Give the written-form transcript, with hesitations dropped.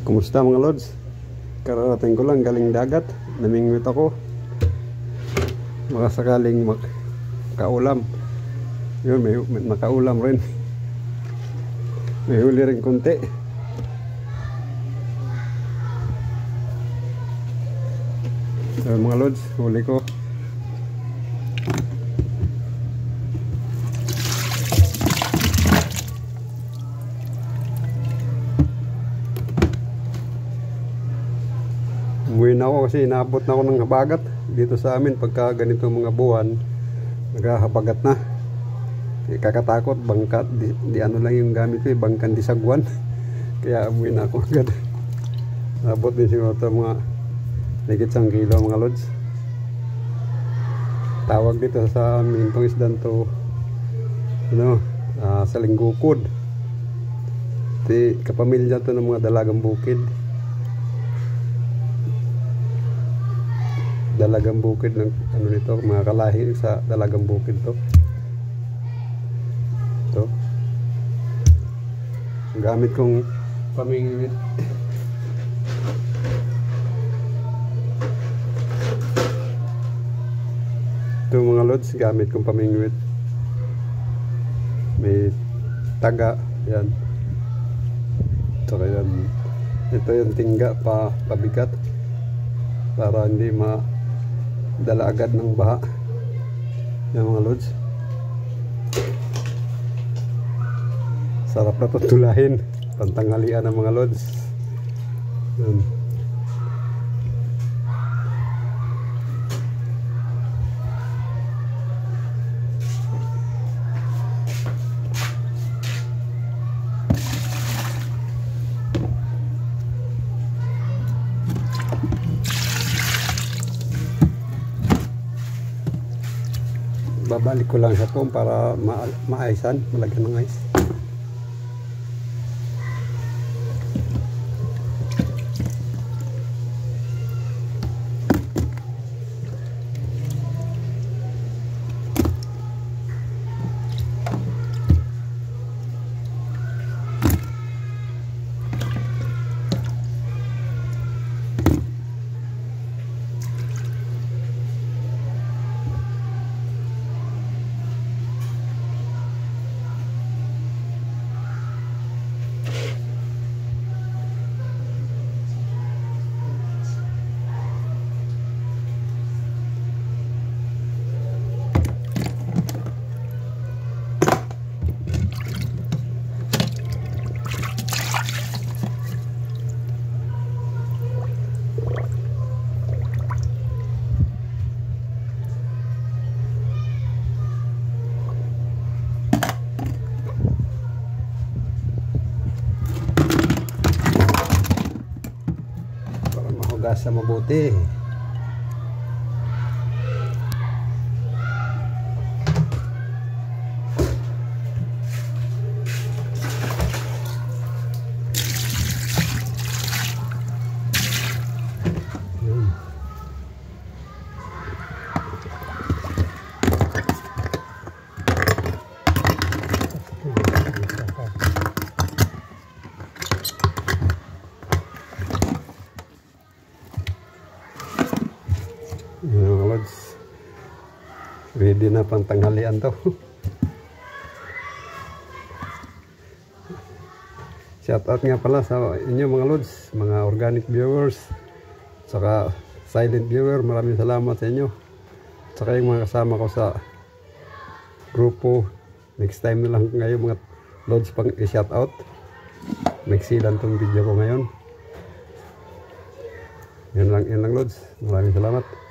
Kumusta mga lods? Kararating ko lang galing dagat. Namingwit ako. Baka sakaling makaulam. Yun, may nakaulam rin. May huli rin konti. So mga lods, huli ko. Umuwi na ako kasi inaabot na ako ng habagat dito sa amin. Pagka ganito mga buwan, naghahabagat na. Kakatakot, bangkat, di ano lang yung gamit ko, bangkan di sagwan. Kaya umuwi na ako agad. Naabot din siguro ito mga higit 1 kilo mga lods. Tawag dito sa amin itong isdan to, salinggukod. Kapamilya to ng mga dalagang bukid. Dalagang bukid ng ano nito, mga kalahi sa dalagang bukid to. Ito. Gamit kong pamingwit. Ito mga lods, gamit kong pamingwit. May taga, yan. Ito yung tingga pabigat para hindi dala agad ng baha. Yan mga lods. Sarap na tutulahin pantanghalian ng mga lods. Yan. Babalik ko lang sa foam para maaisan, malagyan ng ice. Gasa mabuti. Ready na pang tanghalian to. Shout out nga pala sa inyo mga lods, mga organic viewers, saka silent viewer, maraming salamat sa inyo. Saka yung mga kasama ko sa grupo, next time na lang ngayon mga lods pang i-shout out. Maksilan tong video ko ngayon. Yan lang lods, maraming salamat.